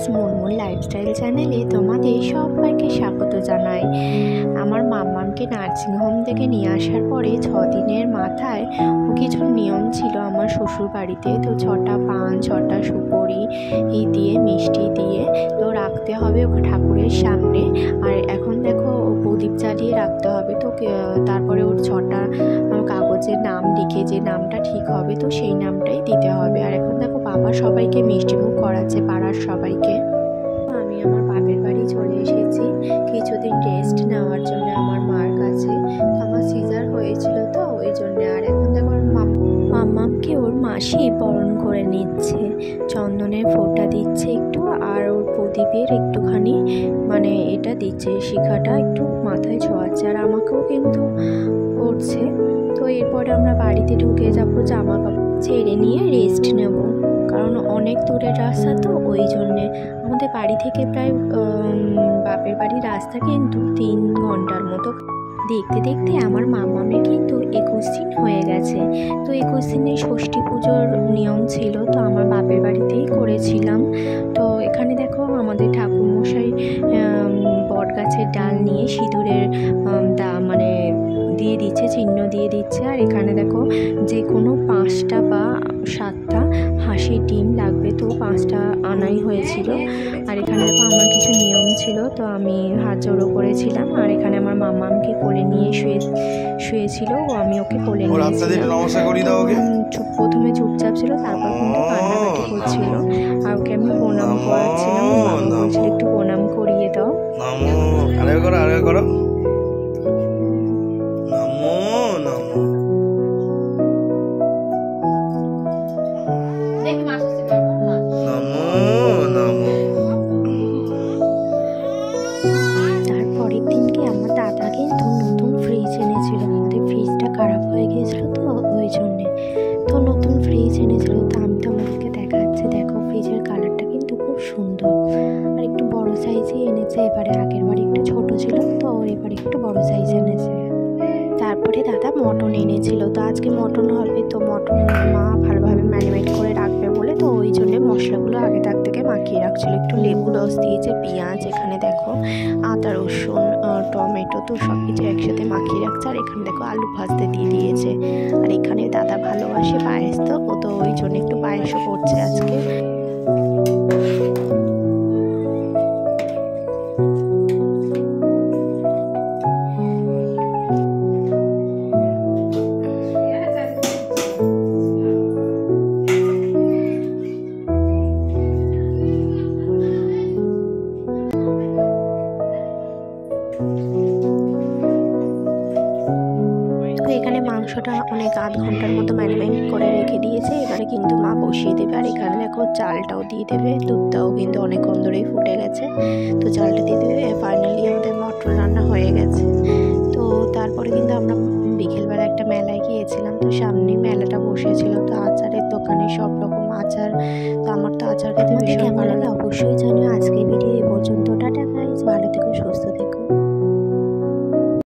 Guys, Munmun lifestyle চ্যানেলে তোমাদের সবাইকে স্বাগত জানাই। আমার মাম্মামকে নার্সিংহোম থেকে নিয়ে আসার পরে 6 দিনের মাথায় কিছু নিয়ম ছিল আমার শ্বশুর বাড়িতে। তো 6টা পান, 6টা সুপারি দিয়ে মিষ্টি দিয়ে তো রাখতে হবে ওকে ঠাকুরের সামনে। আর এখন দেখো প্রদীপ জ্বালিয়ে রাখতে হবে। তো তারপরে ওর 6টা কাগজের নাম লিখে যে নামটা ঠিক হবে তো সেই নামটাই দিতে হবে। আর এখন দেখো বাবা সবাইকে মিষ্টিমুখ করাচ্ছে, পাড়ার সবাইকে। আমি আমার বাপের বাড়ি চলে এসেছি কিছুদিন রেস্ট নেওয়ার জন্য আমার মার কাছে। তো আমার সিজার হয়েছিল তো ওই জন্য। আর এখন দেখো মাম্মামকে ওর মাসি বরণ করে নিচ্ছে, চন্দনের ফোঁটা দিচ্ছে একটু, আর ওর প্রদীপের একটুখানি মানে এটা দিচ্ছে, শিখাটা একটু মাথায় ছোঁয়াচ্ছে। আর আমাকেও কিন্তু করছে। তো এরপরে আমরা বাড়িতে ঢুকে যাবো, জামা কাপড় ছেড়ে নিয়ে রেস্ট নেব, কারণ অনেক দূরের রাস্তা তো ওই জন্যে। আমাদের বাড়ি থেকে প্রায় বাপের বাড়ির রাস্তা কিন্তু 3 ঘন্টার মতো। দেখতে দেখতে আমার মামামের কিন্তু 21 দিন হয়ে গেছে। তো 21 দিনে ষষ্ঠী পুজোর নিয়ম ছিল, তো আমার বাপের বাড়িতেই করেছিলাম। তো এখানে দেখো আমাদের ঠাকুরমশাই বট গাছের ডাল নিয়ে সিঁদুরের মানে দিয়ে দিচ্ছে, চিহ্ন দিয়ে দিচ্ছে। আর এখানে দেখো যে কোনো 5টা বা 7টা হাঁসের ডিম লাগবে, তো 5টা আনাই হয়েছিল। আর এখানে দেখো আমার কিছু নিয়ম ছিল, তো আমি হাত জোড়ো করেছিলাম। আর এখানে আমার মামামকে কোলে নিয়ে শুয়েছিল, আমি ওকে কোলে নিয়েছিলাম। প্রথমে চুপচাপ ছিল, তারপর কিন্তু কান্নাকাটি করছিল। আর ওকে আমি প্রণাম করাচ্ছিলাম, বলছিল একটু প্রণাম করিয়ে দাও। তারপরের দিনকে আমার দাদা কিন্তু নতুন ফ্রিজ এনেছিল। আমাদের ফ্রিজটা খারাপ হয়ে গিয়েছিল তো ওই জন্যে। তো নতুন ফ্রিজ এনেছিল, তো আমি তোমাদেরকে দেখাচ্ছি। দেখো ফ্রিজের কালারটা কিন্তু খুব সুন্দর, আর একটু বড় সাইজই এনেছে এবারে। আগের বারে একটু ছোট ছিল, তো এবারে একটু বড় সাইজ এনেছে। তারপরে দাদা মটন এনেছিল, তো আজকে মটন হবে। তো মটন মা ভালোভাবে ম্যারিনেট করে রাখবে বলে, তো ওই জন্যে মশলাগুলো আগে তার থেকে মাখিয়ে রাখছিল। একটু লেবু রস দিয়েছে, পেঁয়াজ, এখানে দেখো আদা রসুন টমেটো, তো সব কিছু একসাথে মাখিয়ে রাখছে। আর এখানে দেখো আলু ভাজতে দিয়ে দিয়েছে। আর এখানে দাদা ভালোবাসে পায়েস, তো ও তো ওই জন্য একটু পায়েসও করছে আজকে। এখানে মাংসটা অনেক আধ ঘন্টার মতো ম্যারিনেট করে রেখে দিয়েছে। এবারে কিন্তু মা বসিয়ে দেবে। আর এখানে দেখো চালটাও দিয়ে দেবে, দুধটাও কিন্তু অনেকক্ষণ ধরেই ফুটে গেছে, তো চালটা দিয়ে দেবে। ফাইনালি আমাদের মটর রান্না হয়ে গেছে। তো তারপরে কিন্তু আমরা বিকেলবেলা একটা মেলায় গিয়েছিলাম, তো সামনে মেলাটা বসেছিল। তো আচারের দোকানে সব রকম আচার, তো আমার তো আচার খেতে ভীষণ ভালো লাগে। অবশ্যই জানো। আজকের ভিডিও এই পর্যন্ত। টাটা গাইস, ভালো থেকো, সুস্থ থেকো।